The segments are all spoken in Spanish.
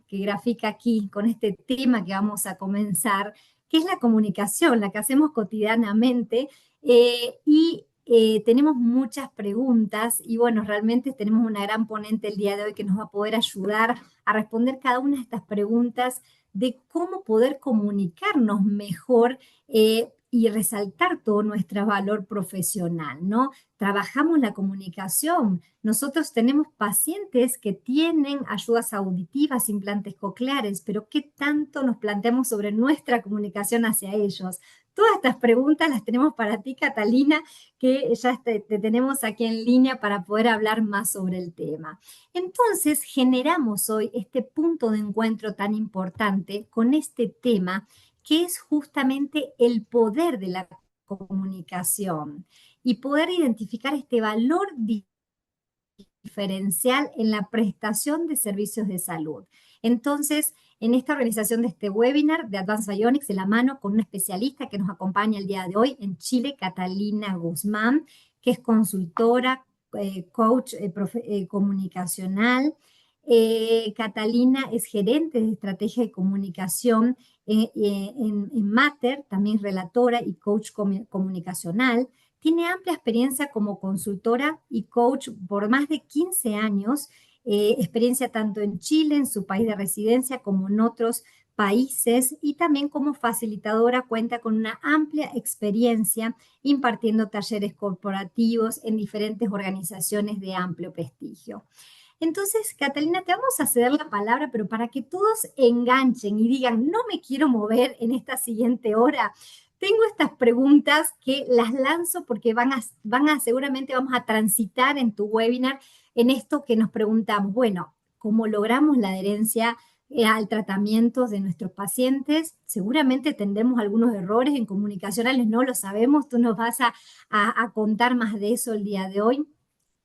que grafica aquí con este tema que vamos a comenzar, que es la comunicación, la que hacemos cotidianamente, y tenemos muchas preguntas y bueno, realmente tenemos una gran ponente el día de hoy que nos va a poder ayudar a responder cada una de estas preguntas de cómo poder comunicarnos mejor y resaltar todo nuestro valor profesional, ¿no? Trabajamos la comunicación. Nosotros tenemos pacientes que tienen ayudas auditivas, implantes cocleares, pero ¿qué tanto nos planteamos sobre nuestra comunicación hacia ellos? Todas estas preguntas las tenemos para ti, Catalina, que ya te tenemos aquí en línea para poder hablar más sobre el tema. Entonces, generamos hoy este punto de encuentro tan importante con este tema, que es justamente el poder de la comunicación y poder identificar este valor diferencial en la prestación de servicios de salud. Entonces, en esta organización de este webinar de Advanced Bionics, de la mano con una especialista que nos acompaña el día de hoy en Chile, Catalina Guzmán, que es consultora, coach comunicacional. Catalina es gerente de estrategia de comunicación en Mater, también relatora y coach comunicacional. Tiene amplia experiencia como consultora y coach por más de 15 años, experiencia tanto en Chile, en su país de residencia, como en otros países, y también como facilitadora cuenta con una amplia experiencia impartiendo talleres corporativos en diferentes organizaciones de amplio prestigio. Entonces, Catalina, te vamos a ceder la palabra, pero para que todos enganchen y digan, no me quiero mover en esta siguiente hora, tengo estas preguntas que las lanzo porque seguramente vamos a transitar en tu webinar en esto que nos preguntamos, bueno, ¿cómo logramos la adherencia al tratamiento de nuestros pacientes? Seguramente tendremos algunos errores en comunicacionales, no lo sabemos, tú nos vas a contar más de eso el día de hoy.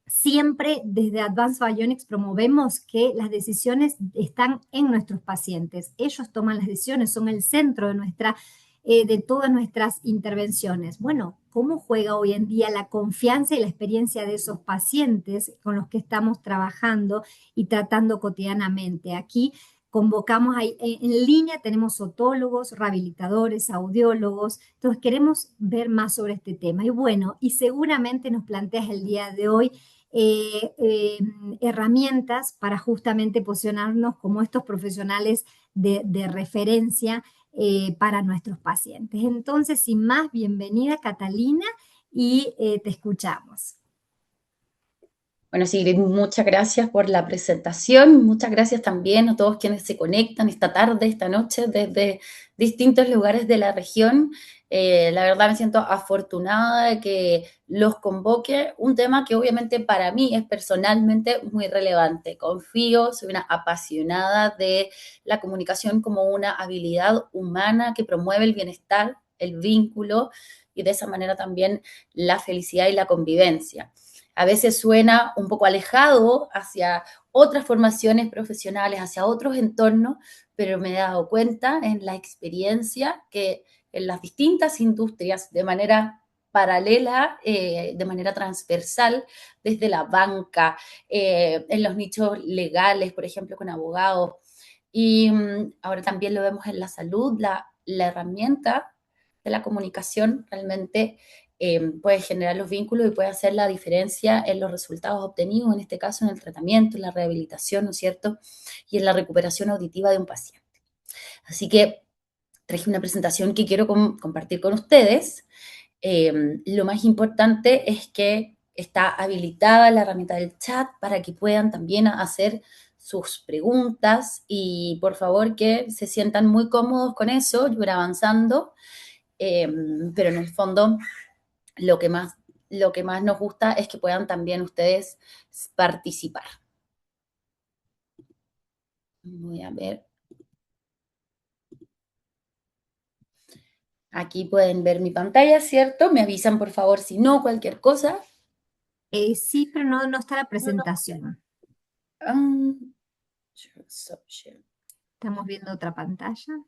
Siempre desde Advanced Bionics promovemos que las decisiones están en nuestros pacientes. Ellos toman las decisiones, son el centro de todas nuestras intervenciones. Bueno, ¿cómo juega hoy en día la confianza y la experiencia de esos pacientes con los que estamos trabajando y tratando cotidianamente? Aquí convocamos en línea, tenemos otólogos, rehabilitadores, audiólogos, entonces queremos ver más sobre este tema. Y bueno, y seguramente nos planteas el día de hoy eh, eh, herramientas para justamente posicionarnos como estos profesionales de referencia para nuestros pacientes. Entonces, sin más, bienvenida Catalina y te escuchamos. Bueno, Sigrid, muchas gracias por la presentación. Muchas gracias también a todos quienes se conectan esta tarde, esta noche, desde distintos lugares de la región. La verdad me siento afortunada de que los convoque un tema que obviamente para mí es personalmente muy relevante. Confío, soy una apasionada de la comunicación como una habilidad humana que promueve el bienestar, el vínculo y de esa manera también la felicidad y la convivencia. A veces suena un poco alejado hacia otras formaciones profesionales, hacia otros entornos, pero me he dado cuenta en la experiencia que en las distintas industrias, de manera paralela, de manera transversal, desde la banca, en los nichos legales, por ejemplo, con abogados, y ahora también lo vemos en la salud, la herramienta de la comunicación realmente puede generar los vínculos y puede hacer la diferencia en los resultados obtenidos, en este caso en el tratamiento, en la rehabilitación, ¿no es cierto? Y en la recuperación auditiva de un paciente. Así que traje una presentación que quiero compartir con ustedes. Lo más importante es que está habilitada la herramienta del chat para que puedan también hacer sus preguntas y por favor que se sientan muy cómodos con eso, yo iré avanzando, pero en el fondo lo que más, lo que más nos gusta es que puedan también ustedes participar. Voy a ver. Aquí pueden ver mi pantalla, ¿cierto? Me avisan por favor si no, cualquier cosa. Sí, pero no está la presentación. Um, Estamos viendo otra pantalla.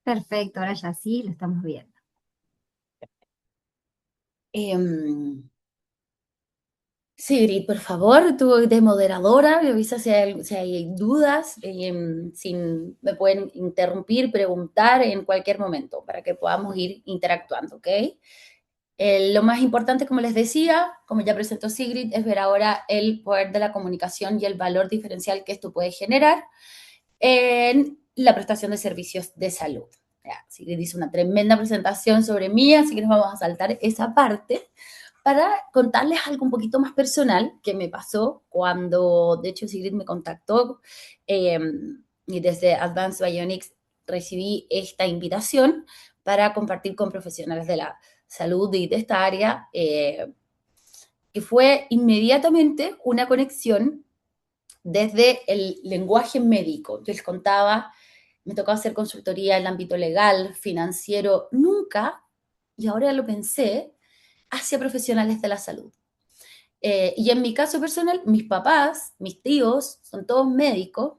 Perfecto, ahora ya sí, lo estamos viendo. Em, Sigrid, por favor, tú de moderadora, me avisa si hay dudas, me pueden interrumpir, preguntar en cualquier momento para que podamos ir interactuando, ¿ok? Lo más importante, como les decía, como ya presentó Sigrid, es ver ahora el poder de la comunicación y el valor diferencial que esto puede generar en la prestación de servicios de salud. Ya, Sigrid hizo una tremenda presentación sobre mí, así que nos vamos a saltar esa parte para contarles algo un poquito más personal que me pasó cuando, de hecho, Sigrid me contactó eh, y desde Advanced Bionics recibí esta invitación para compartir con profesionales de la salud y de esta área, que fue inmediatamente una conexión desde el lenguaje médico. Yo les contaba, me tocaba hacer consultoría en el ámbito legal, financiero, nunca, y ahora lo pensé, hacia profesionales de la salud. Y en mi caso personal, mis papás, mis tíos, son todos médicos,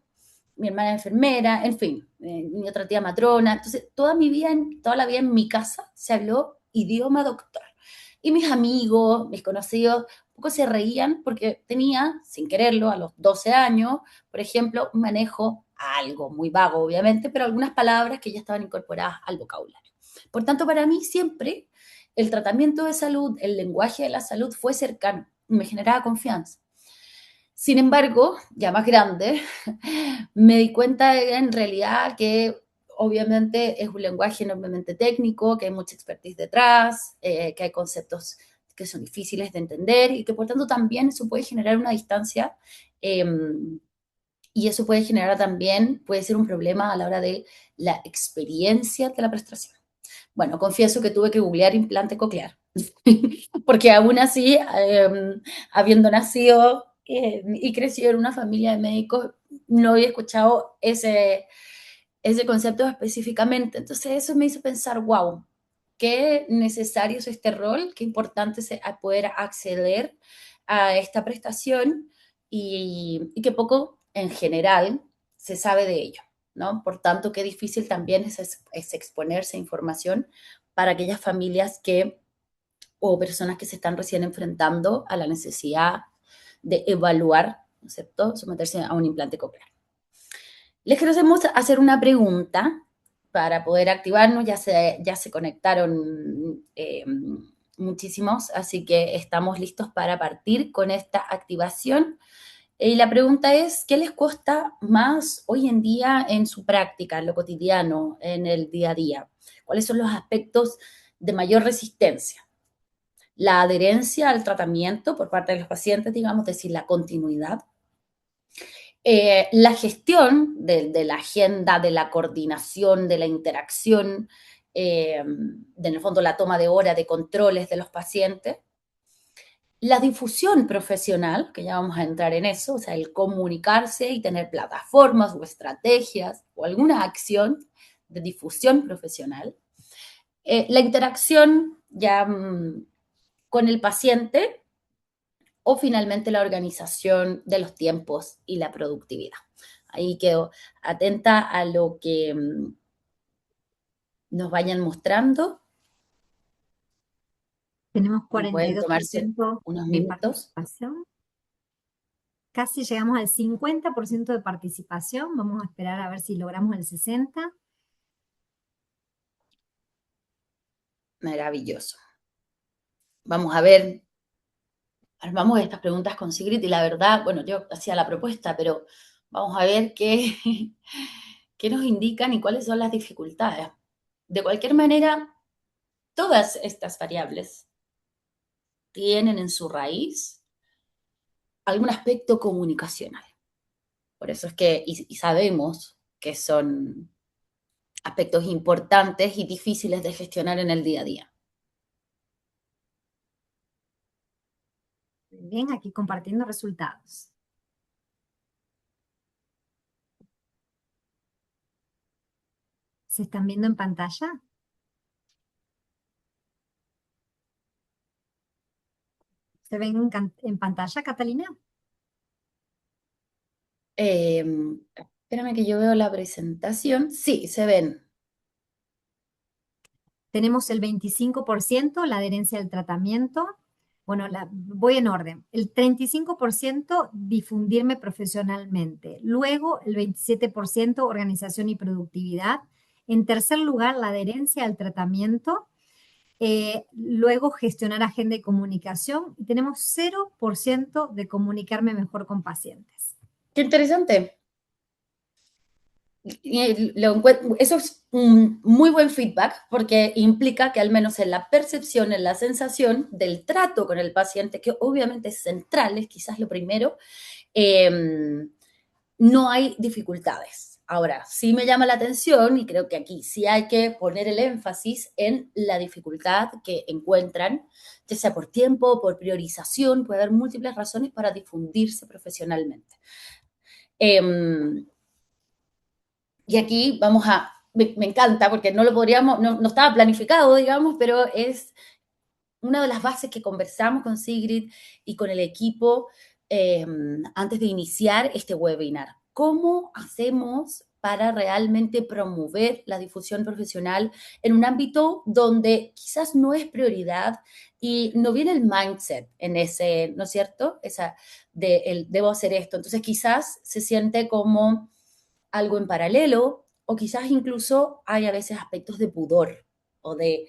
mi hermana enfermera, en fin, mi otra tía matrona. Entonces, toda la vida en mi casa se habló idioma doctor. Y mis amigos, mis conocidos, un poco se reían porque tenía, sin quererlo, a los 12 años, por ejemplo, un manejo algo muy vago, obviamente, pero algunas palabras que ya estaban incorporadas al vocabulario. Por tanto, para mí siempre el tratamiento de salud, el lenguaje de la salud fue cercano, me generaba confianza. Sin embargo, ya más grande, me di cuenta en realidad que obviamente es un lenguaje enormemente técnico, que hay mucha expertise detrás, que hay conceptos que son difíciles de entender y que por tanto también eso puede generar una distancia, eh, y eso puede generar también, puede ser un problema a la hora de la experiencia de la prestación. Bueno, confieso que tuve que googlear implante coclear, porque aún así, habiendo nacido y crecido en una familia de médicos, no había escuchado ese concepto específicamente. Entonces eso me hizo pensar, wow, qué necesario es este rol, qué importante es poder acceder a esta prestación y que poco en general se sabe de ello, ¿no? Por tanto, qué difícil también es exponerse a información para aquellas familias que o personas que se están recién enfrentando a la necesidad de evaluar, ¿no es cierto?, someterse a un implante coclear. Les queremos hacer una pregunta para poder activarnos. Ya se conectaron muchísimos, así que estamos listos para partir con esta activación. Y la pregunta es, ¿qué les cuesta más hoy en día en su práctica, en lo cotidiano, en el día a día? ¿Cuáles son los aspectos de mayor resistencia? La adherencia al tratamiento por parte de los pacientes, digamos, es decir, la continuidad. La gestión de la agenda, de la coordinación, de la interacción, en el fondo la toma de hora de controles de los pacientes. La difusión profesional, que ya vamos a entrar en eso, o sea, el comunicarse y tener plataformas o estrategias o alguna acción de difusión profesional. La interacción ya con el paciente o finalmente la organización de los tiempos y la productividad. Ahí quedo atenta a lo que nos vayan mostrando. Tenemos Y pueden tomarse 42% unos de minutos. participación. Casi llegamos al 50% de participación. Vamos a esperar a ver si logramos el 60%. Maravilloso. Vamos a ver, armamos estas preguntas con Sigrid y la verdad, bueno, yo hacía la propuesta, pero vamos a ver qué, qué nos indican y cuáles son las dificultades. De cualquier manera, todas estas variables tienen en su raíz algún aspecto comunicacional. Por eso es que, y sabemos que son aspectos importantes y difíciles de gestionar en el día a día. Bien, aquí compartiendo resultados. ¿Se están viendo en pantalla? ¿Se ven en pantalla, Catalina? Eh, Espérame que yo veo la presentación. Sí, se ven. Tenemos el 25%, la adherencia al tratamiento. Bueno, voy en orden. El 35% difundirme profesionalmente. Luego, el 27% organización y productividad. En tercer lugar, la adherencia al tratamiento. Luego, gestionar agenda y comunicación. Y tenemos 0% de comunicarme mejor con pacientes. Qué interesante. Eso es un muy buen feedback porque implica que al menos en la percepción, en la sensación del trato con el paciente, que obviamente es central, es quizás lo primero, eh, no hay dificultades. Ahora, sí me llama la atención y creo que aquí sí hay que poner el énfasis en la dificultad que encuentran, ya sea por tiempo, por priorización, puede haber múltiples razones para difundirse profesionalmente. Eh, y aquí vamos a, me encanta porque no lo podríamos, no estaba planificado, digamos, pero es una de las bases que conversamos con Sigrid y con el equipo antes de iniciar este webinar. ¿Cómo hacemos para realmente promover la difusión profesional en un ámbito donde quizás no es prioridad y no viene el mindset en ese, ¿no es cierto? Esa de el debo hacer esto. Entonces quizás se siente como algo en paralelo o quizás incluso hay a veces aspectos de pudor o de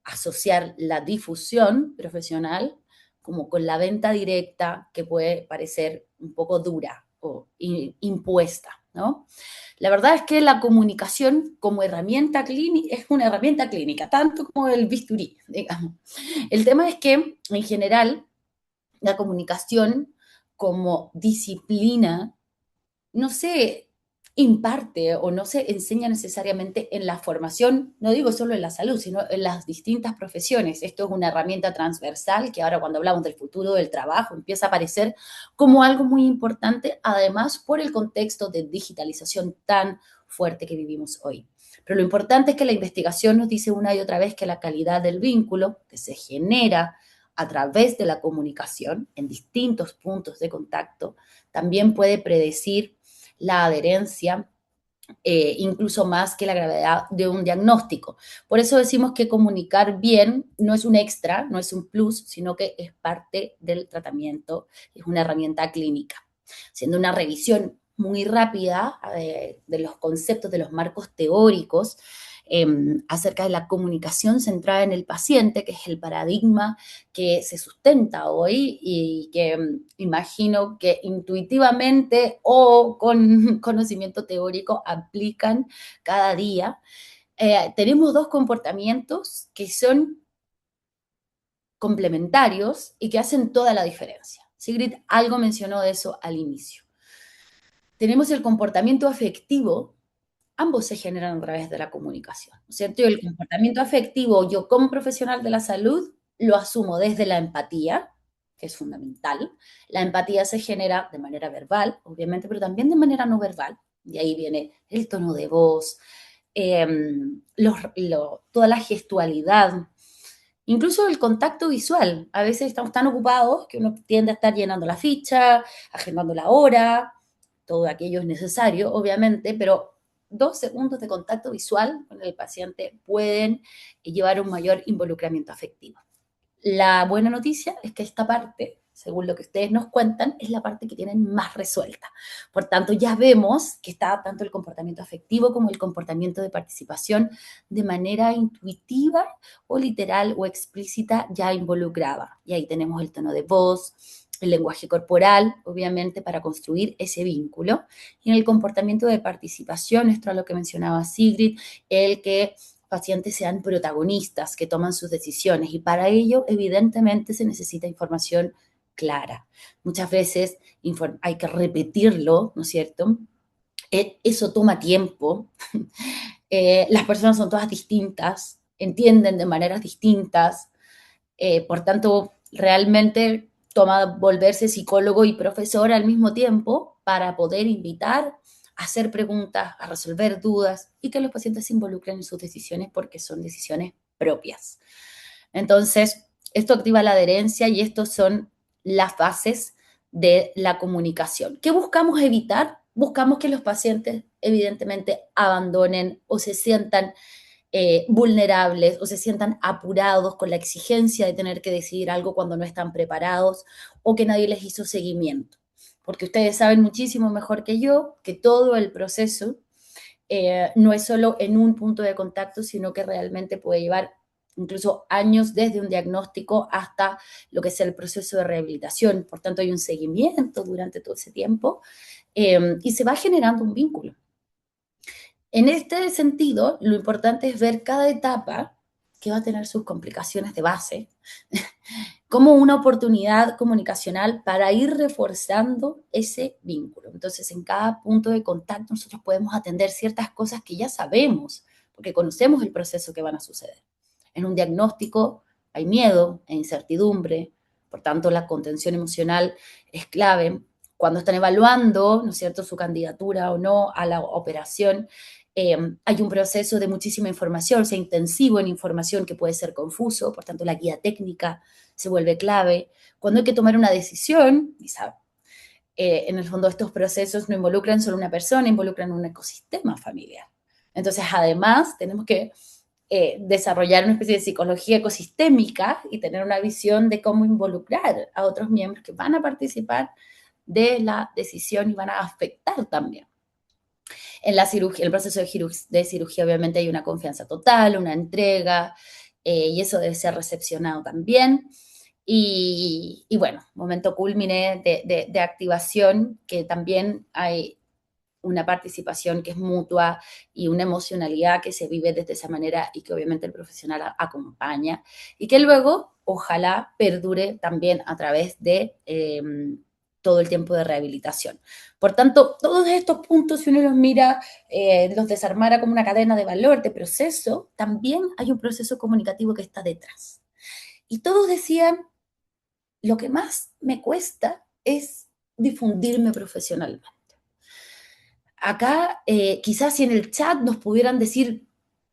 asociar la difusión profesional como con la venta directa que puede parecer un poco dura o impuesta, ¿no? La verdad es que la comunicación como herramienta clínica es una herramienta clínica, tanto como el bisturí, digamos. El tema es que en general la comunicación como disciplina no se imparte o no se enseña necesariamente en la formación, no digo solo en la salud, sino en las distintas profesiones. Esto es una herramienta transversal que ahora cuando hablamos del futuro del trabajo empieza a aparecer como algo muy importante, además por el contexto de digitalización tan fuerte que vivimos hoy. Pero lo importante es que la investigación nos dice una y otra vez que la calidad del vínculo que se genera a través de la comunicación en distintos puntos de contacto también puede predecir la adherencia, incluso más que la gravedad de un diagnóstico. Por eso decimos que comunicar bien no es un extra, no es un plus, sino que es parte del tratamiento, es una herramienta clínica. Siendo una revisión muy rápida de los conceptos, de los marcos teóricos, eh, acerca de la comunicación centrada en el paciente, que es el paradigma que se sustenta hoy y que imagino que intuitivamente o con conocimiento teórico aplican cada día. Tenemos dos comportamientos que son complementarios y que hacen toda la diferencia. Sigrid algo mencionó de eso al inicio. Tenemos el comportamiento afectivo, ambos se generan a través de la comunicación, ¿no es cierto? Y el comportamiento afectivo, yo como profesional de la salud, lo asumo desde la empatía, que es fundamental. La empatía se genera de manera verbal, obviamente, pero también de manera no verbal. Y ahí viene el tono de voz, eh, toda la gestualidad, incluso el contacto visual. A veces estamos tan ocupados que uno tiende a estar llenando la ficha, agendando la hora, todo aquello es necesario, obviamente, pero 2 segundos de contacto visual con el paciente pueden llevar a un mayor involucramiento afectivo. La buena noticia es que esta parte, según lo que ustedes nos cuentan, es la parte que tienen más resuelta. Por tanto, ya vemos que está tanto el comportamiento afectivo como el comportamiento de participación de manera intuitiva o literal o explícita ya involucrada. Y ahí tenemos el tono de voz, el lenguaje corporal, obviamente, para construir ese vínculo. Y en el comportamiento de participación, esto es lo que mencionaba Sigrid, el que pacientes sean protagonistas, que toman sus decisiones. Y para ello, evidentemente, se necesita información clara. Muchas veces hay que repetirlo, ¿no es cierto? Eso toma tiempo. Las personas son todas distintas, entienden de maneras distintas. Por tanto, realmente toma volverse psicólogo y profesor al mismo tiempo para poder invitar a hacer preguntas, a resolver dudas y que los pacientes se involucren en sus decisiones porque son decisiones propias. Entonces, esto activa la adherencia y estos son las bases de la comunicación. ¿Qué buscamos evitar? buscamos que los pacientes evidentemente abandonen o se sientan vulnerables o se sientan apurados con la exigencia de tener que decidir algo cuando no están preparados o que nadie les hizo seguimiento. Porque ustedes saben muchísimo mejor que yo que todo el proceso no es solo en un punto de contacto, sino que realmente puede llevar incluso años desde un diagnóstico hasta lo que es el proceso de rehabilitación. Por tanto, hay un seguimiento durante todo ese tiempo y se va generando un vínculo. En este sentido, lo importante es ver cada etapa que va a tener sus complicaciones de base como una oportunidad comunicacional para ir reforzando ese vínculo. Entonces, en cada punto de contacto nosotros podemos atender ciertas cosas que ya sabemos, porque conocemos el proceso que van a suceder. En un diagnóstico hay miedo e incertidumbre, por tanto la contención emocional es clave. Cuando están evaluando, ¿no es cierto?, su candidatura o no a la operación, hay un proceso de muchísima información, o sea, intensivo en información que puede ser confuso, por tanto la guía técnica se vuelve clave. Cuando hay que tomar una decisión, y sabe, en el fondo estos procesos no involucran solo una persona, involucran un ecosistema familiar. Entonces, además, tenemos que desarrollar una especie de psicología ecosistémica y tener una visión de cómo involucrar a otros miembros que van a participar de la decisión y van a afectar también. En la cirugía, en el proceso de cirugía, obviamente hay una confianza total, una entrega, y eso debe ser recepcionado también. Y bueno, momento culmine de activación, que también hay una participación que es mutua y una emocionalidad que se vive desde esa manera y que obviamente el profesional acompaña y que luego ojalá perdure también a través de todo el tiempo de rehabilitación. Por tanto, todos estos puntos, si uno los mira, los desarmara como una cadena de valor, de proceso, también hay un proceso comunicativo que está detrás. Y todos decían, lo que más me cuesta es difundirme profesionalmente. Acá, quizás si en el chat nos pudieran decir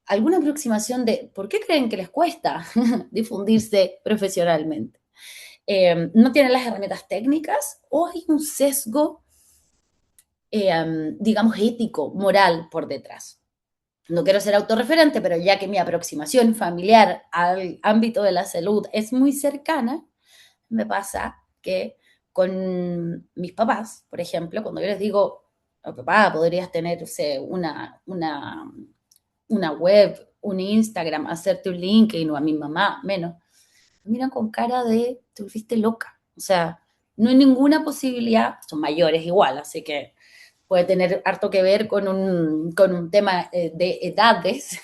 alguna aproximación de por qué creen que les cuesta difundirse profesionalmente. ¿No tienen las herramientas técnicas o hay un sesgo, digamos, ético, moral por detrás? No quiero ser autorreferente, pero ya que mi aproximación familiar al ámbito de la salud es muy cercana, me pasa que con mis papás, por ejemplo, cuando yo les digo, oh, papá, podrías tener, o sea, una web, un Instagram, hacerte un LinkedIn o a mi mamá, menos, me miran con cara de, te volviste loca. O sea, no hay ninguna posibilidad, son mayores igual, así que puede tener harto que ver con un tema de edades,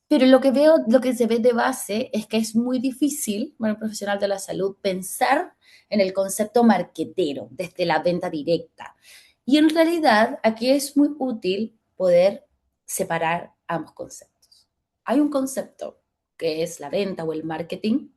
pero lo que veo, lo que se ve de base es que es muy difícil para un profesional de la salud pensar en el concepto marquetero desde la venta directa. Y en realidad aquí es muy útil poder separar ambos conceptos. Hay un concepto que es la venta o el marketing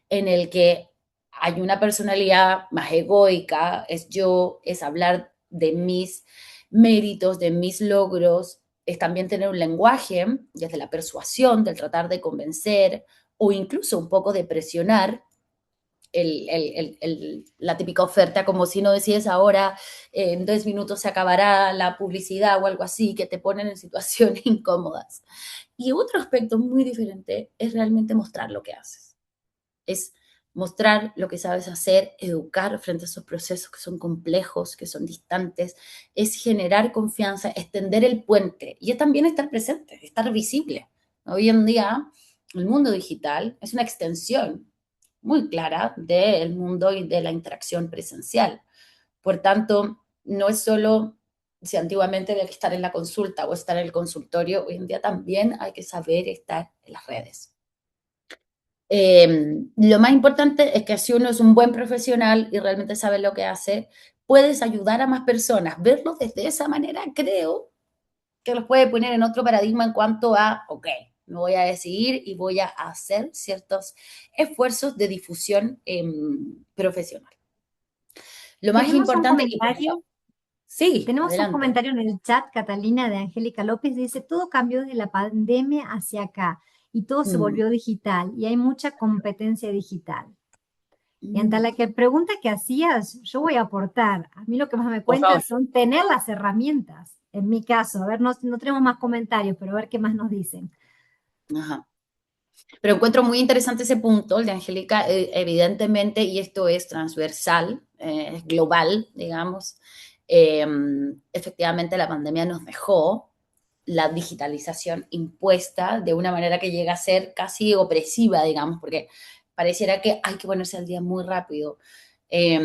en el que hay una personalidad más egoica, es yo, es hablar de mis méritos, de mis logros, es también tener un lenguaje desde la persuasión, del tratar de convencer o incluso un poco de presionar la típica oferta, como si no decides ahora, en 2 minutos se acabará la publicidad o algo así, que te ponen en situaciones incómodas. Y otro aspecto muy diferente es realmente mostrar lo que haces. Es mostrar lo que sabes hacer, educar frente a esos procesos que son complejos, que son distantes, es generar confianza, extender el puente y es también estar presente, estar visible. Hoy en día, el mundo digital es una extensión muy clara del mundo y de la interacción presencial. Por tanto, no es solo si antiguamente había que estar en la consulta o estar en el consultorio, hoy en día también hay que saber estar en las redes. Lo más importante es que si uno es un buen profesional y realmente sabe lo que hace, puedes ayudar a más personas. Verlo desde esa manera, creo que los puede poner en otro paradigma en cuanto a, ok, me voy a decidir y voy a hacer ciertos esfuerzos de difusión profesional. Lo más Tenemos un importante, y por favor, comentario. sí, Tenemos un adelante. comentario en el chat, Catalina de Angélica López dice, todo cambió desde la pandemia hacia acá y todo se Mm. volvió digital y hay mucha competencia digital. Y ante la que pregunta que hacías, yo voy a aportar. A mí lo que más me Por cuenta favor. son tener las herramientas. En mi caso, a ver, no tenemos más comentarios, pero a ver qué más nos dicen. Ajá. Pero encuentro muy interesante ese punto, el de Angélica, evidentemente, y esto es transversal, es global, digamos. eh, Efectivamente, la pandemia nos dejó la digitalización impuesta de una manera que llega a ser casi opresiva, digamos, porque pareciera que hay que ponerse al día muy rápido. Eh,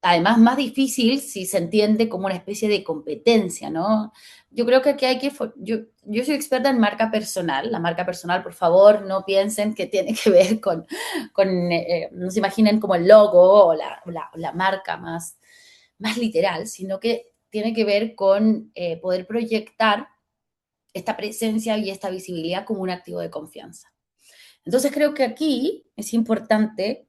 Además, más difícil si se entiende como una especie de competencia, ¿no? Yo creo que aquí hay que, yo soy experta en marca personal. La marca personal, por favor, no piensen que tiene que ver con no se imaginen como el logo o la marca más literal, sino que tiene que ver con poder proyectar esta presencia y esta visibilidad como un activo de confianza. Entonces creo que aquí es importante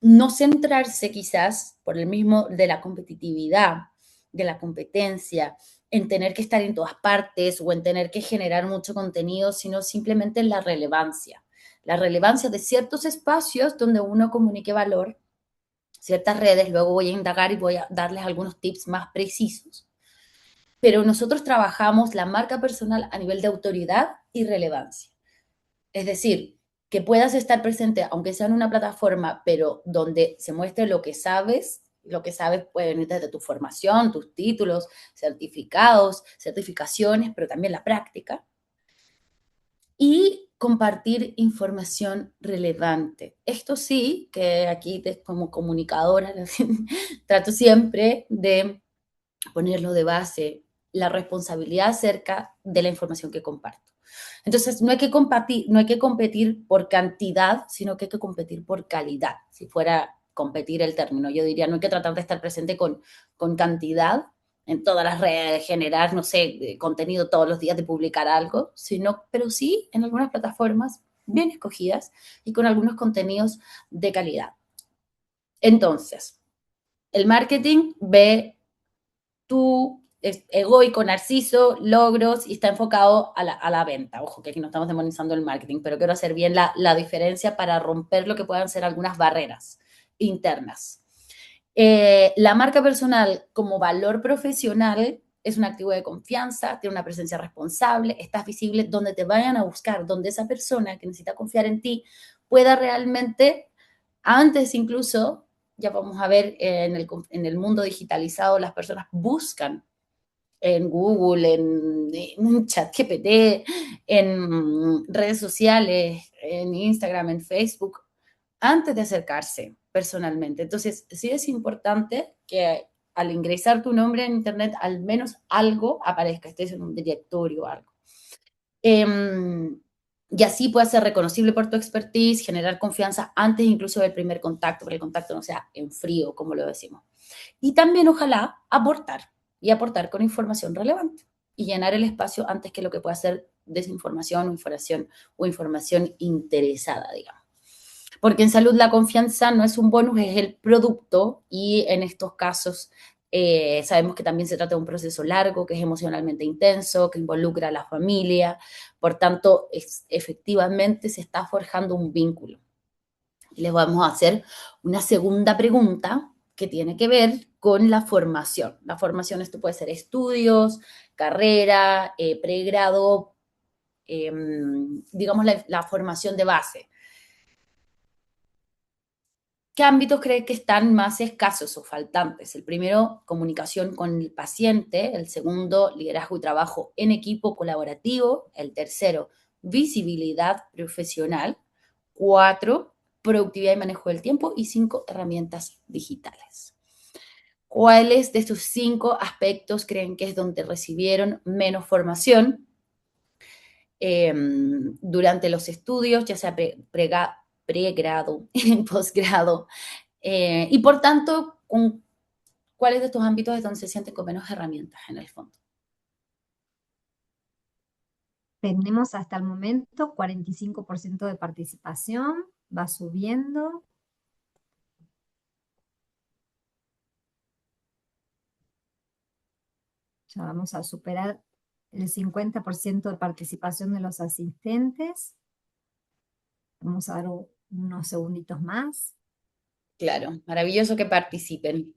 no centrarse quizás por el mismo de la competitividad, de la competencia, en tener que estar en todas partes o en tener que generar mucho contenido, sino simplemente en la relevancia de ciertos espacios donde uno comunique valor, ciertas redes, luego voy a indagar y voy a darles algunos tips más precisos. Pero nosotros trabajamos la marca personal a nivel de autoridad y relevancia. Es decir, que puedas estar presente, aunque sea en una plataforma, pero donde se muestre lo que sabes puede venir desde tu formación, tus títulos, certificados, certificaciones, pero también la práctica. Y compartir información relevante. Esto sí, que aquí como comunicadora trato siempre de ponerlo de base, la responsabilidad acerca de la información que comparto. Entonces, no hay que competir por cantidad, sino que hay que competir por calidad. Si fuera competir el término, yo diría, no hay que tratar de estar presente con cantidad en todas las redes, generar, no sé, contenido todos los días de publicar algo, sino, pero sí en algunas plataformas bien escogidas y con algunos contenidos de calidad. Entonces, el marketing ve tu egoico, narciso, logros y está enfocado a la venta. Ojo, que aquí no estamos demonizando el marketing, pero quiero hacer bien la diferencia para romper lo que puedan ser algunas barreras internas. La marca personal como valor profesional es un activo de confianza, tiene una presencia responsable, estás visible donde te vayan a buscar, donde esa persona que necesita confiar en ti pueda realmente, antes incluso, ya vamos a ver en el mundo digitalizado, las personas buscan en Google, en ChatGPT, en redes sociales, en Instagram, en Facebook, antes de acercarse personalmente. Entonces, sí es importante que al ingresar tu nombre en Internet, al menos algo aparezca, estés en un directorio o algo. Y así puedes ser reconocible por tu expertise, generar confianza antes incluso del primer contacto, que el contacto no sea en frío, como lo decimos. Y también ojalá aportar y aportar con información relevante y llenar el espacio antes que lo que pueda ser desinformación o información interesada, digamos. Porque en salud la confianza no es un bonus, es el producto y en estos casos sabemos que también se trata de un proceso largo, que es emocionalmente intenso, que involucra a la familia, por tanto, efectivamente se está forjando un vínculo. Y les vamos a hacer una segunda pregunta que tiene que ver con la formación. La formación, esto puede ser estudios, carrera, pregrado, digamos la formación de base. ¿Qué ámbitos cree que están más escasos o faltantes? El primero, comunicación con el paciente. El segundo, liderazgo y trabajo en equipo colaborativo. El tercero, visibilidad profesional. Cuatro, productividad y manejo del tiempo. Y cinco, herramientas digitales. ¿Cuáles de estos cinco aspectos creen que es donde recibieron menos formación durante los estudios, ya sea pregrado, posgrado? Y por tanto, ¿cuáles de estos ámbitos es donde se sienten con menos herramientas en el fondo? Tenemos hasta el momento 45% de participación, va subiendo. Ya vamos a superar el 50% de participación de los asistentes. Vamos a dar unos segunditos más. Claro, maravilloso que participen.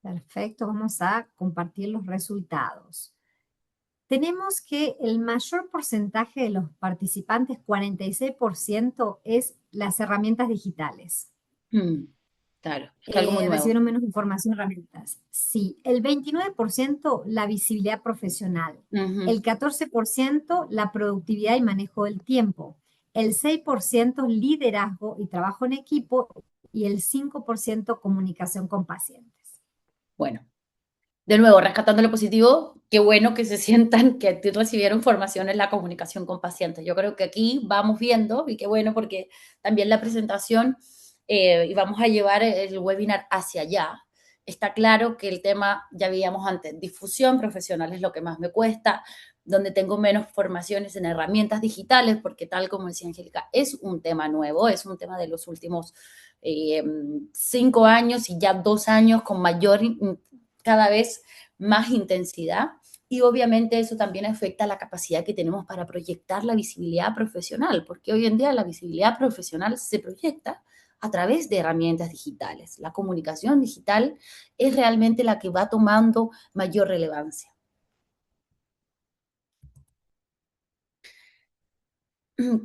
Perfecto, vamos a compartir los resultados. Tenemos que el mayor porcentaje de los participantes, 46%, es las herramientas digitales. Mm, claro, es algo muy nuevo. Recibieron menos información, herramientas. Sí, el 29% la visibilidad profesional, Ujú. el 14% la productividad y manejo del tiempo, el 6% liderazgo y trabajo en equipo y el 5% comunicación con pacientes. Bueno, de nuevo, rescatando lo positivo, qué bueno que se sientan que recibieron formación en la comunicación con pacientes. Yo creo que aquí vamos viendo, y qué bueno porque también la presentación, y vamos a llevar el webinar hacia allá. Está claro que el tema, ya veíamos antes, difusión profesional es lo que más me cuesta, donde tengo menos formaciones en herramientas digitales, porque tal como decía Angélica, es un tema nuevo, es un tema de los últimos 5 años y ya 2 años con mayor, cada vez más intensidad. Y obviamente eso también afecta la capacidad que tenemos para proyectar la visibilidad profesional, porque hoy en día la visibilidad profesional se proyecta a través de herramientas digitales. La comunicación digital es realmente la que va tomando mayor relevancia.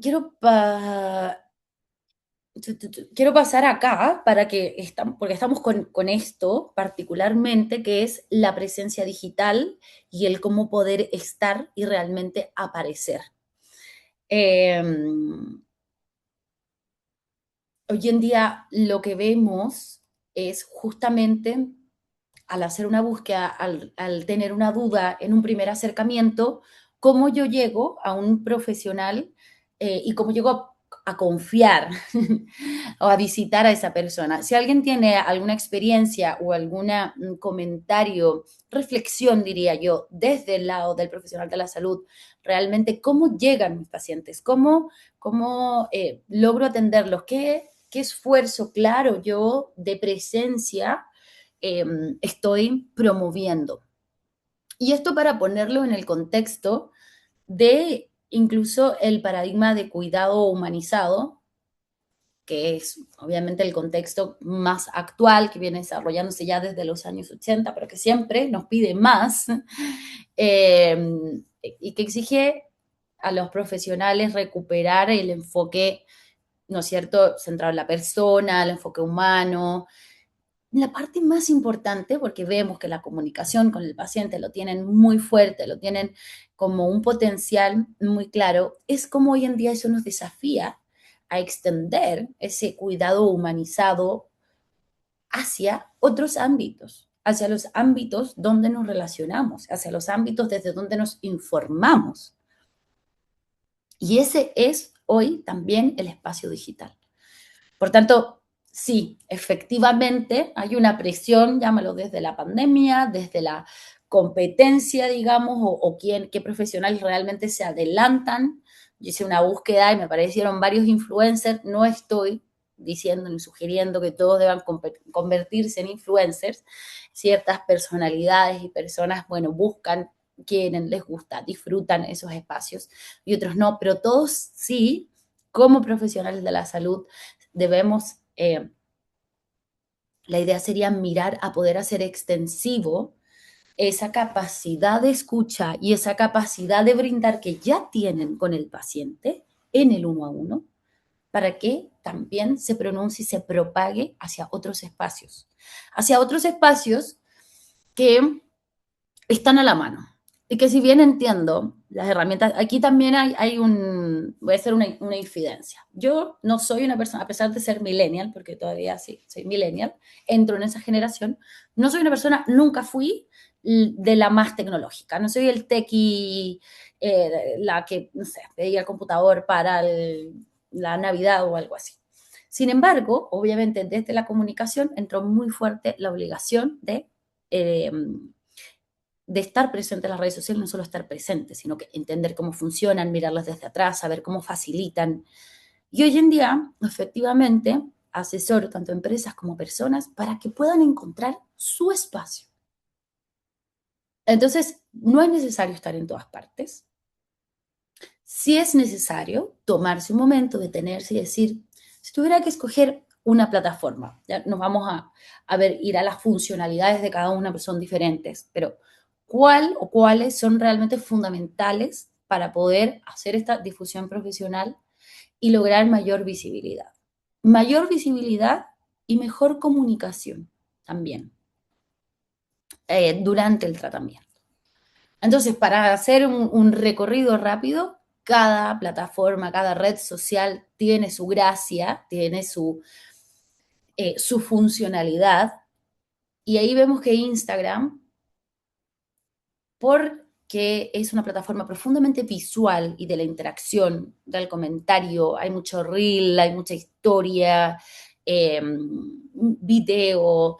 Quiero, quiero pasar acá para que porque estamos con esto particularmente, que es la presencia digital y el cómo poder estar y realmente aparecer. Eh, Hoy en día lo que vemos es justamente al hacer una búsqueda, al tener una duda en un primer acercamiento, cómo yo llego a un profesional y cómo llego a confiar o a visitar a esa persona. Si alguien tiene alguna experiencia o algún comentario, reflexión, diría yo, desde el lado del profesional de la salud, realmente cómo llegan mis pacientes, cómo logro atenderlos, qué esfuerzo, claro, yo de presencia estoy promoviendo. Y esto para ponerlo en el contexto de incluso el paradigma de cuidado humanizado, que es obviamente el contexto más actual, que viene desarrollándose ya desde los años 80, pero que siempre nos pide más, y que exige a los profesionales recuperar el enfoque, ¿no es cierto?, centrado en la persona, el enfoque humano. La parte más importante, porque vemos que la comunicación con el paciente lo tienen muy fuerte, lo tienen como un potencial muy claro, es como hoy en día eso nos desafía a extender ese cuidado humanizado hacia otros ámbitos, hacia los ámbitos donde nos relacionamos, hacia los ámbitos desde donde nos informamos. Y ese es hoy también el espacio digital. Por tanto, sí, efectivamente hay una presión, llámalo desde la pandemia, desde la competencia, digamos, o qué profesionales realmente se adelantan. Yo hice una búsqueda y me aparecieron varios influencers. No estoy diciendo ni sugiriendo que todos deban convertirse en influencers. Ciertas personalidades y personas, bueno, buscan, quieren, les gusta, disfrutan esos espacios y otros no, pero todos sí, como profesionales de la salud, debemos, la idea sería mirar a poder hacer extensivo esa capacidad de escucha y esa capacidad de brindar que ya tienen con el paciente en el uno a uno, para que también se pronuncie y se propague hacia otros espacios que están a la mano. Y que si bien entiendo las herramientas, aquí también voy a hacer una infidencia. Yo no soy una persona, a pesar de ser millennial, porque todavía sí, soy millennial, entro en esa generación, no soy una persona, nunca fui de la más tecnológica, no soy el techie, la que, no sé, pedía el computador para la Navidad o algo así. Sin embargo, obviamente desde la comunicación entró muy fuerte la obligación de estar presente en las redes sociales, no solo estar presente, sino que entender cómo funcionan, mirarlas desde atrás, saber cómo facilitan. Y hoy en día, efectivamente, asesoro tanto empresas como personas para que puedan encontrar su espacio. Entonces, no es necesario estar en todas partes. Sí es necesario tomarse un momento, detenerse y decir, si tuviera que escoger una plataforma, ya nos vamos a ver, ir a las funcionalidades de cada una, que son diferentes, pero ¿cuál o cuáles son realmente fundamentales para poder hacer esta difusión profesional y lograr mayor visibilidad? Mayor visibilidad y mejor comunicación también durante el tratamiento. Entonces, para hacer un recorrido rápido, cada plataforma, cada red social tiene su gracia, tiene su funcionalidad. Y ahí vemos que Instagram, porque es una plataforma profundamente visual y de la interacción, del comentario, hay mucho reel, hay mucha historia, video.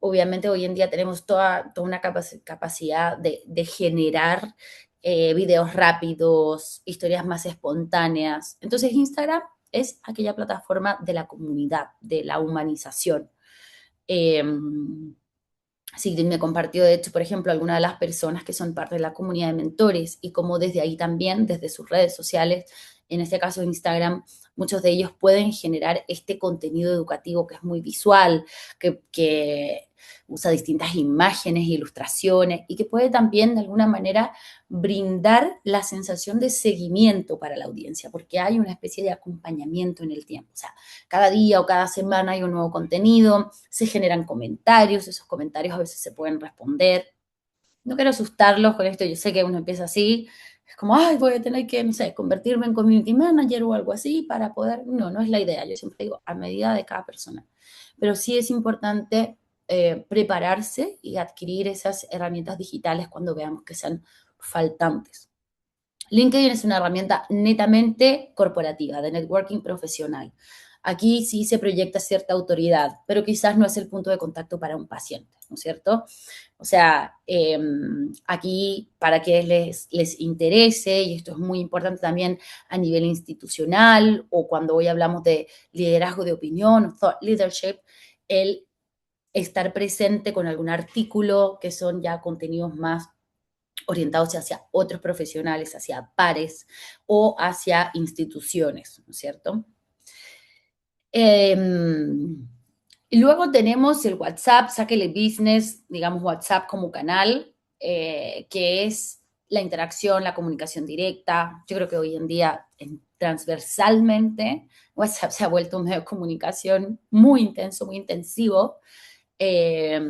Obviamente hoy en día tenemos toda una capacidad de generar videos rápidos, historias más espontáneas. Entonces Instagram es aquella plataforma de la comunidad, de la humanización. Eh, sí, me compartió, de hecho, por ejemplo, algunas de las personas que son parte de la comunidad de mentores y como desde ahí también, desde sus redes sociales, en este caso Instagram, muchos de ellos pueden generar este contenido educativo que es muy visual, que usa distintas imágenes, ilustraciones y que puede también de alguna manera brindar la sensación de seguimiento para la audiencia, porque hay una especie de acompañamiento en el tiempo. O sea, cada día o cada semana hay un nuevo contenido, se generan comentarios, esos comentarios a veces se pueden responder. No quiero asustarlos con esto, yo sé que uno empieza así, es como, ay, voy a tener que, no sé, convertirme en community manager o algo así para poder, no, no es la idea, yo siempre digo, a medida de cada persona. Pero sí es importante prepararse y adquirir esas herramientas digitales cuando veamos que sean faltantes. LinkedIn es una herramienta netamente corporativa, de networking profesional. Aquí sí se proyecta cierta autoridad, pero quizás no es el punto de contacto para un paciente, ¿no es cierto? O sea, aquí para que les interese, y esto es muy importante también a nivel institucional, o cuando hoy hablamos de liderazgo de opinión, thought leadership, el estar presente con algún artículo que son ya contenidos más orientados hacia otros profesionales, hacia pares o hacia instituciones, ¿no es cierto? Y luego tenemos el WhatsApp, Sáquele Business, digamos WhatsApp como canal, que es la interacción, la comunicación directa. Yo creo que hoy en día, transversalmente, WhatsApp se ha vuelto un medio de comunicación muy intenso, muy intensivo, eh,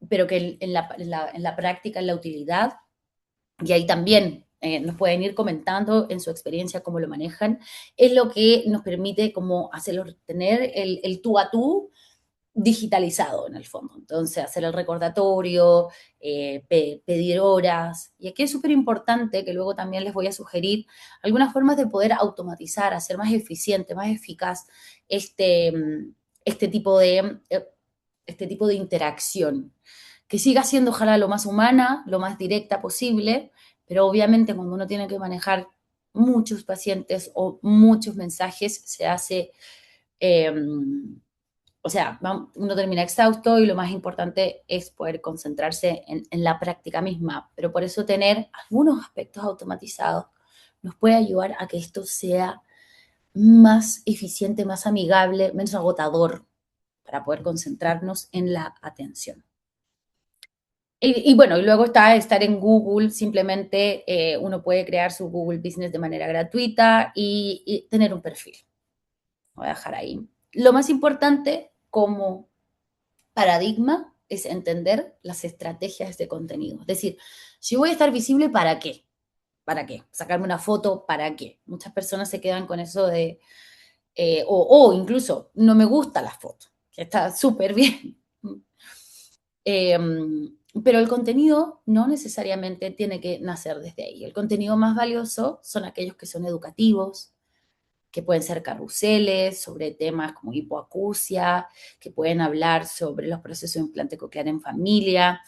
pero que en la práctica, en la utilidad, y ahí también nos pueden ir comentando en su experiencia cómo lo manejan, es lo que nos permite como hacerlo, tener el tú a tú digitalizado en el fondo. Entonces, hacer el recordatorio, pedir horas. Y aquí es súper importante que luego también les voy a sugerir algunas formas de poder automatizar, hacer más eficiente, más eficaz este, este tipo de, eh, este tipo de interacción. Que siga siendo, ojalá, lo más humana, lo más directa posible, pero obviamente cuando uno tiene que manejar muchos pacientes o muchos mensajes, se hace, eh, o sea, uno termina exhausto y lo más importante es poder concentrarse en la práctica misma. Pero por eso tener algunos aspectos automatizados nos puede ayudar a que esto sea más eficiente, más amigable, menos agotador para poder concentrarnos en la atención. Y bueno, y luego está estar en Google, simplemente uno puede crear su Google Business de manera gratuita y tener un perfil. Voy a dejar ahí. Lo más importante como paradigma es entender las estrategias de contenido. Es decir, si voy a estar visible, ¿para qué? ¿Para qué? ¿Sacarme una foto? ¿Para qué? Muchas personas se quedan con eso de, o incluso, no me gusta la foto, que está súper bien. Eh, pero el contenido no necesariamente tiene que nacer desde ahí. El contenido más valioso son aquellos que son educativos, que pueden ser carruseles sobre temas como hipoacusia, que pueden hablar sobre los procesos de implante coclear en familia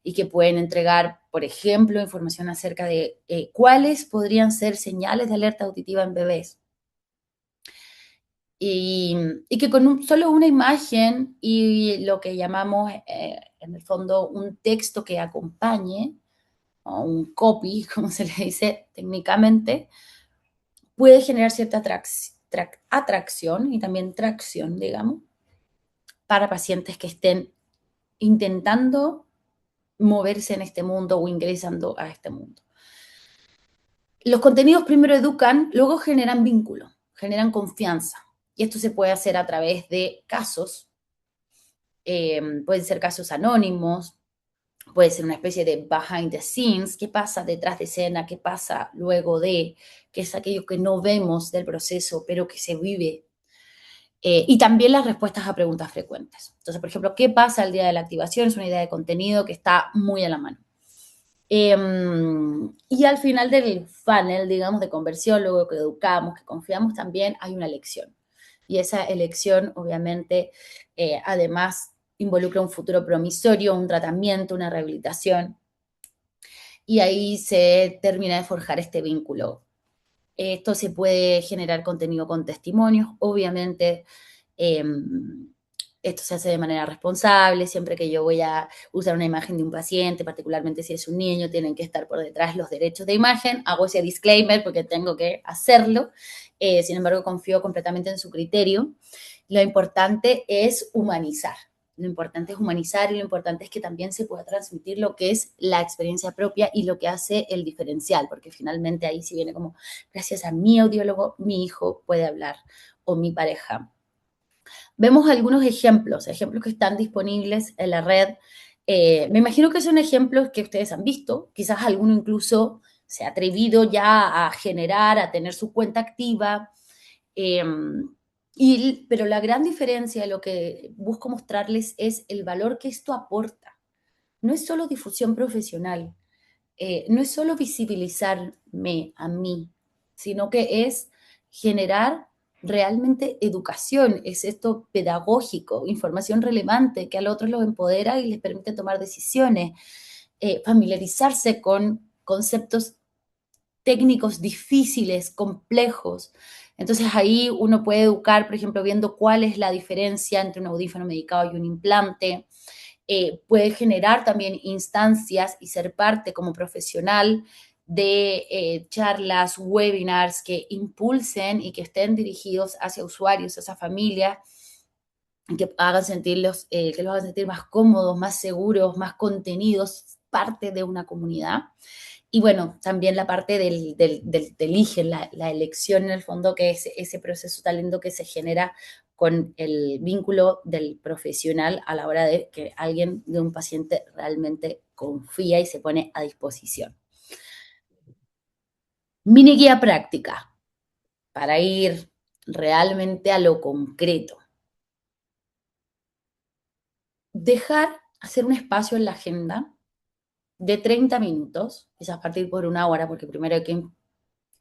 y que pueden entregar, por ejemplo, información acerca de cuáles podrían ser señales de alerta auditiva en bebés. y que con solo una imagen y lo que llamamos en el fondo un texto que acompañe, o un copy, como se le dice técnicamente, puede generar cierta atracción y también tracción, digamos, para pacientes que estén intentando moverse en este mundo o ingresando a este mundo. Los contenidos primero educan, luego generan vínculo, generan confianza. Y esto se puede hacer a través de casos, pueden ser casos anónimos, puede ser una especie de behind the scenes, qué pasa detrás de escena, qué pasa luego de, que es aquello que no vemos del proceso, pero que se vive. Y también las respuestas a preguntas frecuentes. Entonces, por ejemplo, ¿qué pasa el día de la activación? Es una idea de contenido que está muy a la mano. Y al final del funnel, digamos, de conversión, luego que educamos, que confiamos también, hay una elección. Y esa elección, obviamente, además involucra un futuro promisorio, un tratamiento, una rehabilitación. Y ahí se termina de forjar este vínculo. Esto se puede generar contenido con testimonios, obviamente. Eh, Esto se hace de manera responsable, siempre que yo voy a usar una imagen de un paciente, particularmente si es un niño, tienen que estar por detrás los derechos de imagen. Hago ese disclaimer porque tengo que hacerlo. Sin embargo, confío completamente en su criterio. Lo importante es humanizar. Lo importante es humanizar y lo importante es que también se pueda transmitir lo que es la experiencia propia y lo que hace el diferencial, porque finalmente ahí sí viene como, gracias a mi audiólogo, mi hijo puede hablar o mi pareja. Vemos algunos ejemplos que están disponibles en la red. Me imagino que son ejemplos que ustedes han visto, quizás alguno incluso se ha atrevido ya a generar, a tener su cuenta activa. Eh, pero la gran diferencia de lo que busco mostrarles es el valor que esto aporta. No es solo difusión profesional, no es solo visibilizarme a mí, sino que es generar realmente educación, es esto pedagógico, información relevante que a los otros los empodera y les permite tomar decisiones, familiarizarse con conceptos técnicos difíciles, complejos. Entonces ahí uno puede educar, por ejemplo, viendo cuál es la diferencia entre un audífono medicado y un implante. Puede generar también instancias y ser parte como profesional de charlas, webinars que impulsen y que estén dirigidos hacia usuarios, hacia familias, que hagan sentirlos, que los hagan sentir más cómodos, más seguros, más contenidos, parte de una comunidad. Y bueno, también la parte del eligen, la elección en el fondo, que es ese proceso tan lindo que se genera con el vínculo del profesional a la hora de que alguien, de un paciente, realmente confía y se pone a disposición. Mini guía práctica para ir realmente a lo concreto. Dejar hacer un espacio en la agenda de 30 minutos, quizás partir por una hora, porque primero hay que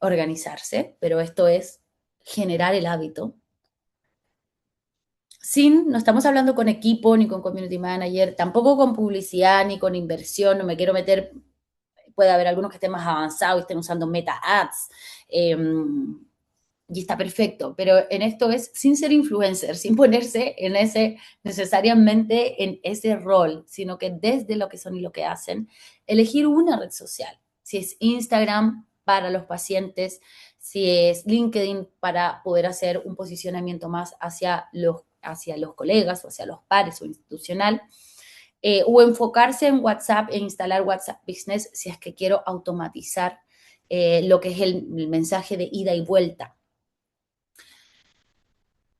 organizarse, pero esto es generar el hábito. No estamos hablando con equipo, ni con community manager, tampoco con publicidad, ni con inversión, no me quiero meter, puede haber algunos que estén más avanzados y estén usando meta ads, y está perfecto, pero en esto es sin ser influencer, sin ponerse en ese, necesariamente en ese rol, sino que desde lo que son y lo que hacen, elegir una red social, si es Instagram para los pacientes, si es LinkedIn para poder hacer un posicionamiento más hacia los colegas o hacia los pares o institucional, o enfocarse en WhatsApp e instalar WhatsApp Business si es que quiero automatizar lo que es el mensaje de ida y vuelta.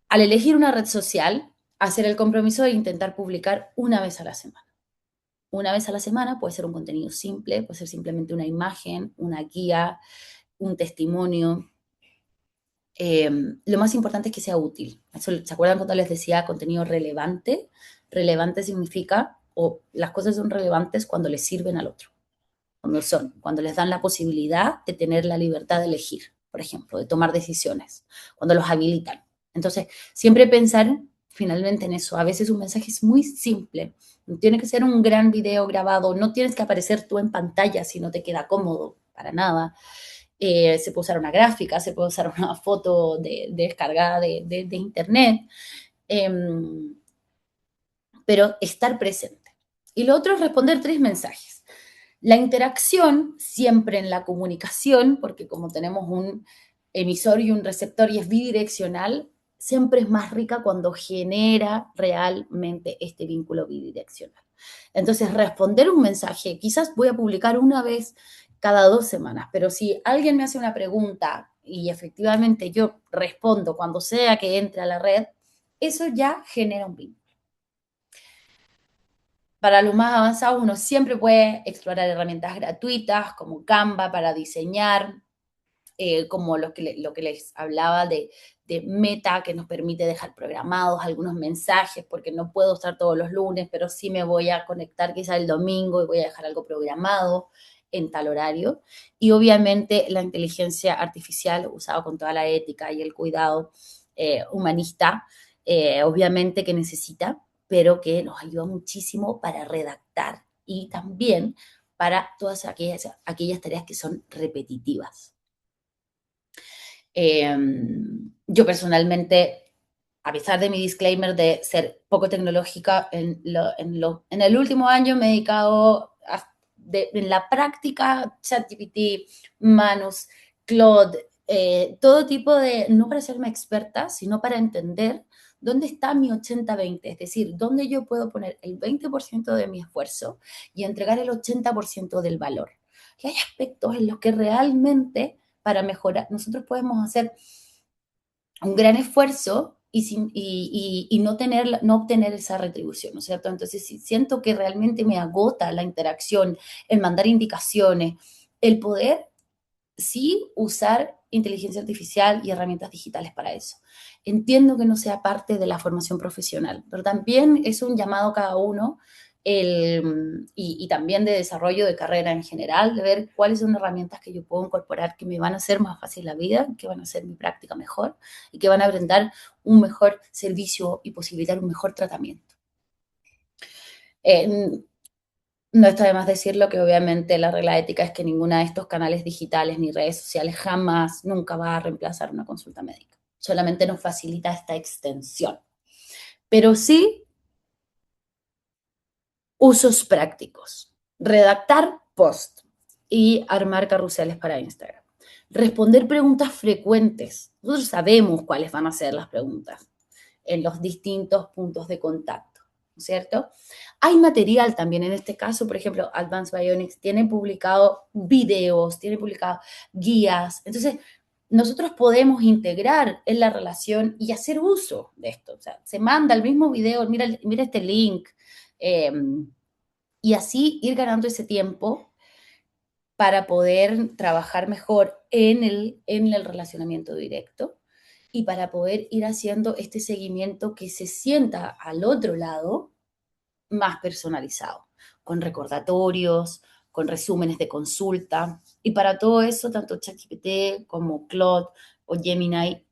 Al elegir una red social, hacer el compromiso de intentar publicar una vez a la semana. Una vez a la semana puede ser un contenido simple, puede ser simplemente una imagen, una guía, un testimonio. Lo más importante es que sea útil. ¿Se acuerdan cuando les decía contenido relevante? Relevante significa, o las cosas son relevantes cuando les sirven al otro, cuando les dan la posibilidad de tener la libertad de elegir, por ejemplo, de tomar decisiones, cuando los habilitan. Entonces, siempre pensar finalmente en eso. A veces un mensaje es muy simple. No tiene que ser un gran video grabado, no tienes que aparecer tú en pantalla si no te queda cómodo, para nada. se puede usar una gráfica, se puede usar una foto descargada de internet, pero estar presente. Y lo otro es responder 3 mensajes. La interacción, siempre en la comunicación, porque como tenemos un emisor y un receptor y es bidireccional, siempre es más rica cuando genera realmente este vínculo bidireccional. Entonces, responder un mensaje, quizás voy a publicar una vez cada 2 semanas, pero si alguien me hace una pregunta y efectivamente yo respondo cuando sea que entre a la red, eso ya genera un vínculo. Para los más avanzados, uno siempre puede explorar herramientas gratuitas como Canva para diseñar, como lo que les hablaba de Meta, que nos permite dejar programados algunos mensajes, porque no puedo estar todos los lunes, pero sí me voy a conectar quizá el domingo y voy a dejar algo programado en tal horario. Y obviamente la inteligencia artificial usada con toda la ética y el cuidado humanista, obviamente que necesita, pero que nos ayuda muchísimo para redactar y también para todas aquellas tareas que son repetitivas. Yo personalmente, a pesar de mi disclaimer de ser poco tecnológica, en el último año me he dedicado en la práctica ChatGPT, Manus, Claude, todo tipo de, no para ser una experta, sino para entender dónde está mi 80-20, es decir, dónde yo puedo poner el 20% de mi esfuerzo y entregar el 80% del valor. Y hay aspectos en los que realmente para mejorar, nosotros podemos hacer un gran esfuerzo y no obtener esa retribución, ¿no es cierto? Entonces, si siento que realmente me agota la interacción, el mandar indicaciones, el poder sí usar inteligencia artificial y herramientas digitales para eso. Entiendo que no sea parte de la formación profesional, pero también es un llamado a cada uno y también de desarrollo de carrera en general, de ver cuáles son herramientas que yo puedo incorporar que me van a hacer más fácil la vida, que van a hacer mi práctica mejor y que van a brindar un mejor servicio y posibilitar un mejor tratamiento. No está de más decirlo que obviamente la regla ética es que ninguna de estos canales digitales ni redes sociales jamás, nunca va a reemplazar una consulta médica. Solamente nos facilita esta extensión. Pero sí, usos prácticos. Redactar post y armar carruseles para Instagram. Responder preguntas frecuentes. Nosotros sabemos cuáles van a ser las preguntas en los distintos puntos de contacto, ¿no es cierto? Hay material también en este caso, por ejemplo, Advanced Bionics tiene publicado videos, tiene publicado guías, entonces nosotros podemos integrar en la relación y hacer uso de esto, o sea, se manda el mismo video, mira este link, y así ir ganando ese tiempo para poder trabajar mejor en el relacionamiento directo y para poder ir haciendo este seguimiento que se sienta al otro lado más personalizado, con recordatorios, con resúmenes de consulta. Y para todo eso, tanto ChatGPT como Claude o Gemini,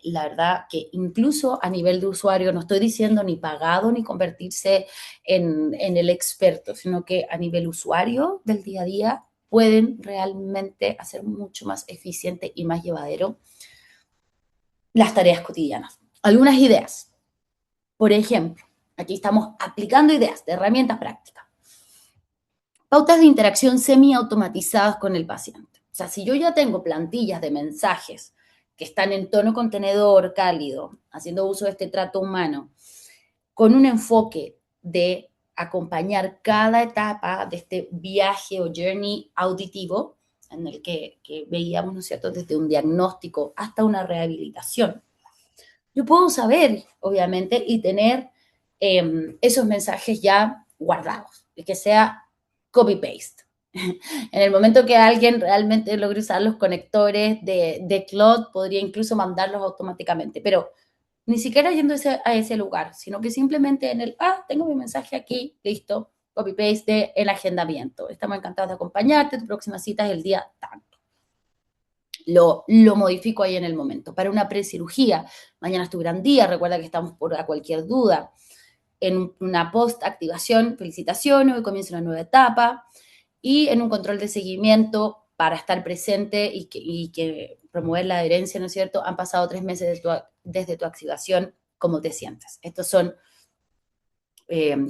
la verdad que incluso a nivel de usuario, no estoy diciendo ni pagado ni convertirse en el experto, sino que a nivel usuario del día a día pueden realmente hacer mucho más eficiente y más llevadero las tareas cotidianas. Algunas ideas. Por ejemplo, aquí estamos aplicando ideas de herramientas prácticas. Pautas de interacción semi-automatizadas con el paciente. O sea, si yo ya tengo plantillas de mensajes que están en tono contenedor cálido, haciendo uso de este trato humano, con un enfoque de acompañar cada etapa de este viaje o journey auditivo, en el que veíamos, ¿no es cierto?, desde un diagnóstico hasta una rehabilitación. Yo puedo saber, obviamente, y tener esos mensajes ya guardados, y que sea copy-paste. En el momento que alguien realmente logre usar los conectores de Claude, podría incluso mandarlos automáticamente, pero ni siquiera yendo a ese lugar, sino que simplemente en tengo mi mensaje aquí, listo, copy-paste el agendamiento. Estamos encantados de acompañarte, tu próxima cita es el día tanto. Lo modifico ahí en el momento. Para una precirugía, mañana es tu gran día, recuerda que estamos por cualquier duda. En una post-activación, felicitaciones, hoy comienza una nueva etapa. Y en un control de seguimiento, para estar presente y que promover la adherencia, ¿no es cierto? Han pasado 3 meses desde tu activación, ¿cómo te sientes? Estos son,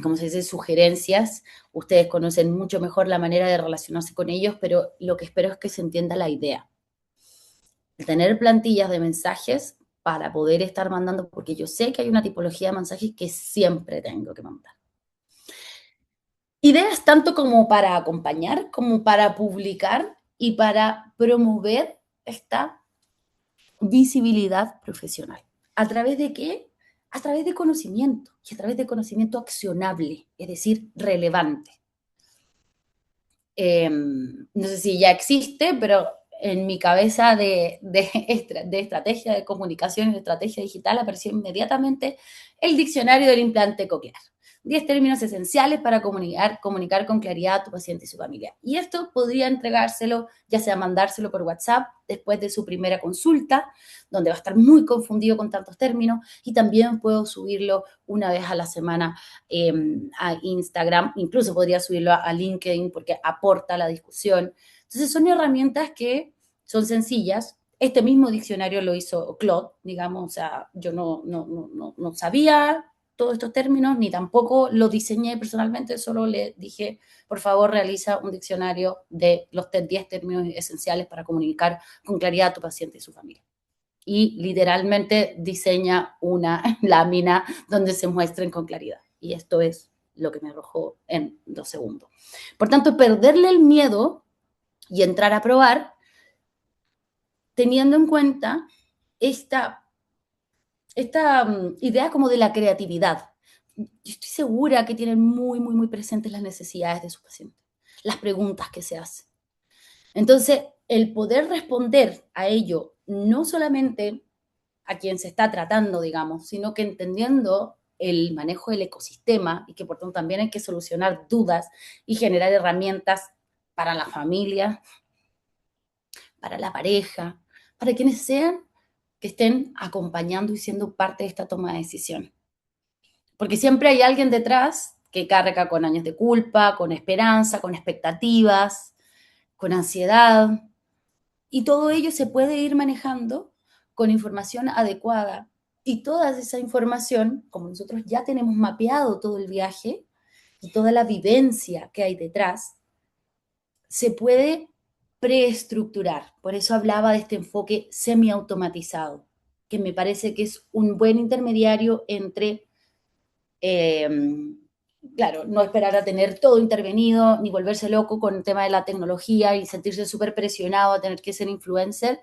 como se dice, sugerencias. Ustedes conocen mucho mejor la manera de relacionarse con ellos, pero lo que espero es que se entienda la idea. De tener plantillas de mensajes para poder estar mandando, porque yo sé que hay una tipología de mensajes que siempre tengo que mandar. Ideas tanto como para acompañar, como para publicar y para promover esta visibilidad profesional. ¿A través de qué? A través de conocimiento, y a través de conocimiento accionable, es decir, relevante. No sé si ya existe, pero en mi cabeza de estrategia de comunicación y de estrategia digital apareció inmediatamente el diccionario del implante coclear. 10 términos esenciales para comunicar con claridad a tu paciente y su familia. Y esto podría entregárselo, ya sea mandárselo por WhatsApp después de su primera consulta, donde va a estar muy confundido con tantos términos, y también puedo subirlo una vez a la semana a Instagram, incluso podría subirlo a LinkedIn porque aporta a la discusión. Entonces son herramientas que son sencillas. Este mismo diccionario lo hizo Claude, digamos, o sea, yo no sabía todos estos términos, ni tampoco lo diseñé personalmente, solo le dije, por favor, realiza un diccionario de los 10 términos esenciales para comunicar con claridad a tu paciente y su familia. Y literalmente diseña una lámina donde se muestren con claridad. Y esto es lo que me arrojó en 2 segundos. Por tanto, perderle el miedo y entrar a probar, teniendo en cuenta esta idea como de la creatividad. Yo estoy segura que tienen muy presentes las necesidades de sus pacientes, las preguntas que se hacen. Entonces, el poder responder a ello, no solamente a quien se está tratando, digamos, sino que entendiendo el manejo del ecosistema y que por tanto también hay que solucionar dudas y generar herramientas para la familia, para la pareja, para quienes sean que estén acompañando y siendo parte de esta toma de decisión. Porque siempre hay alguien detrás que carga con años de culpa, con esperanza, con expectativas, con ansiedad, y todo ello se puede ir manejando con información adecuada. Y toda esa información, como nosotros ya tenemos mapeado todo el viaje y toda la vivencia que hay detrás, se puede preestructurar. Por eso hablaba de este enfoque semiautomatizado, que me parece que es un buen intermediario entre, eh, claro, no esperar a tener todo intervenido, ni volverse loco con el tema de la tecnología y sentirse súper presionado a tener que ser influencer,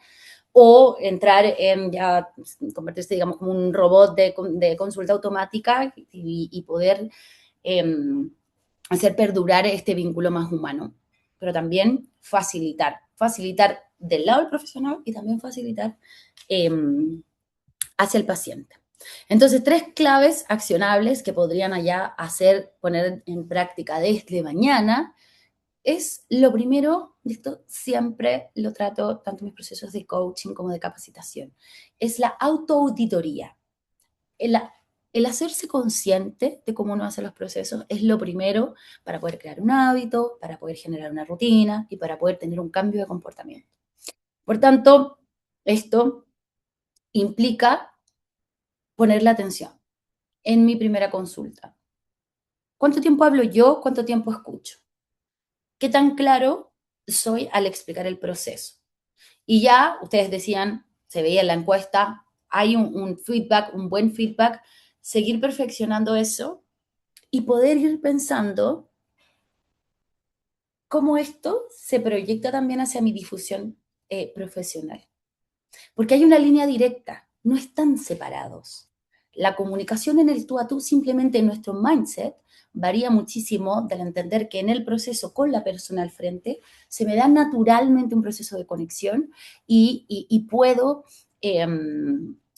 o entrar en ya convertirse, digamos, como un robot de consulta automática y poder hacer perdurar este vínculo más humano. Pero también facilitar del lado del profesional y también facilitar hacia el paciente. Entonces, 3 claves accionables que podrían allá hacer, poner en práctica desde mañana, es lo primero, esto siempre lo trato tanto en mis procesos de coaching como de capacitación, es la autoauditoría. El, el hacerse consciente de cómo uno hace los procesos es lo primero para poder crear un hábito, para poder generar una rutina y para poder tener un cambio de comportamiento. Por tanto, esto implica poner la atención en mi primera consulta. ¿Cuánto tiempo hablo yo? ¿Cuánto tiempo escucho? ¿Qué tan claro soy al explicar el proceso? Y ya, ustedes decían, se veía en la encuesta, hay un feedback, un buen feedback, seguir perfeccionando eso y poder ir pensando cómo esto se proyecta también hacia mi difusión profesional. Porque hay una línea directa, no están separados. La comunicación en el tú a tú, simplemente en nuestro mindset, varía muchísimo del entender que en el proceso con la persona al frente se me da naturalmente un proceso de conexión y puedo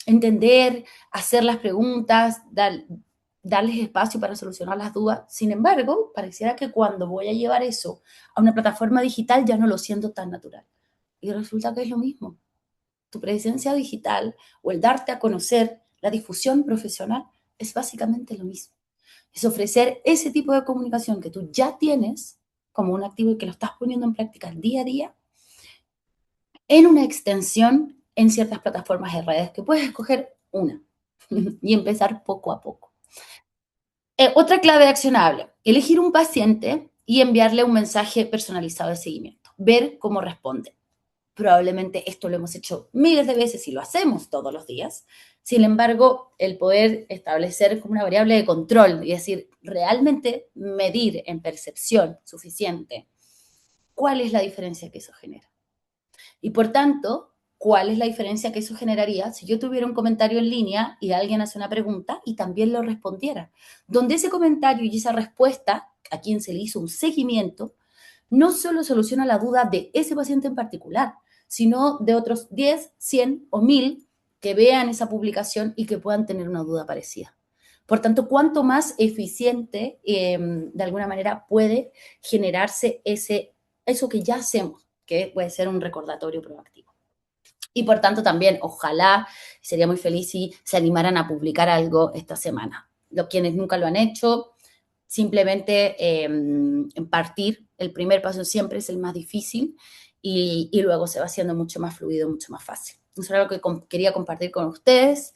entender, hacer las preguntas, darles espacio para solucionar las dudas. Sin embargo, pareciera que cuando voy a llevar eso a una plataforma digital ya no lo siento tan natural. Y resulta que es lo mismo. Tu presencia digital o el darte a conocer, la difusión profesional, es básicamente lo mismo. Es ofrecer ese tipo de comunicación que tú ya tienes como un activo y que lo estás poniendo en práctica día a día, en una extensión en ciertas plataformas de redes, que puedes escoger una y empezar poco a poco. Otra clave accionable, elegir un paciente y enviarle un mensaje personalizado de seguimiento, ver cómo responde. Probablemente esto lo hemos hecho miles de veces y lo hacemos todos los días. Sin embargo, el poder establecer como una variable de control y decir, realmente medir en percepción suficiente cuál es la diferencia que eso genera. Y por tanto, ¿cuál es la diferencia que eso generaría si yo tuviera un comentario en línea y alguien hace una pregunta y también lo respondiera? Donde ese comentario y esa respuesta, a quien se le hizo un seguimiento, no solo soluciona la duda de ese paciente en particular, sino de otros 10, 100 o 1000 que vean esa publicación y que puedan tener una duda parecida. Por tanto, cuánto más eficiente, de alguna manera, puede generarse eso que ya hacemos, que puede ser un recordatorio proactivo. Y por tanto también, ojalá, sería muy feliz si se animaran a publicar algo esta semana. Los quienes nunca lo han hecho, simplemente partir, el primer paso siempre es el más difícil y luego se va haciendo mucho más fluido, mucho más fácil. Eso es algo que quería compartir con ustedes.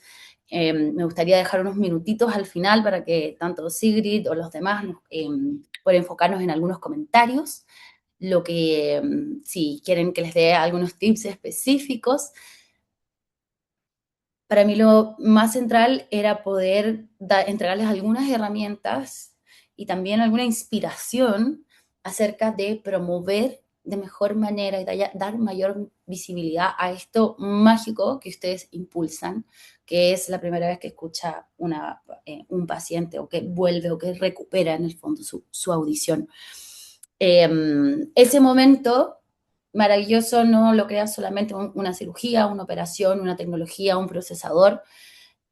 Me gustaría dejar unos minutitos al final para que tanto Sigrid o los demás puedan enfocarnos en algunos comentarios lo que, si quieren que les dé algunos tips específicos. Para mí lo más central era poder entregarles algunas herramientas y también alguna inspiración acerca de promover de mejor manera y dar mayor visibilidad a esto mágico que ustedes impulsan, que es la primera vez que escucha un paciente o que vuelve o que recupera en el fondo su audición. Ese momento maravilloso no lo crea solamente una cirugía, una operación, una tecnología, un procesador,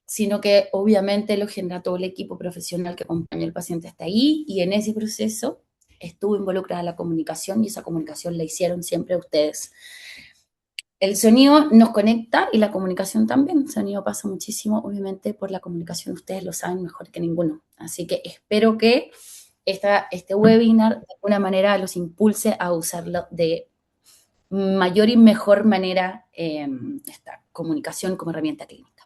sino que obviamente lo genera todo el equipo profesional que acompaña al paciente hasta ahí, y en ese proceso estuvo involucrada la comunicación y esa comunicación la hicieron siempre ustedes. El sonido nos conecta y la comunicación también. El sonido pasa muchísimo, obviamente, por la comunicación. Ustedes lo saben mejor que ninguno. Así que espero que este webinar de alguna manera los impulse a usarlo de mayor y mejor manera esta comunicación como herramienta clínica.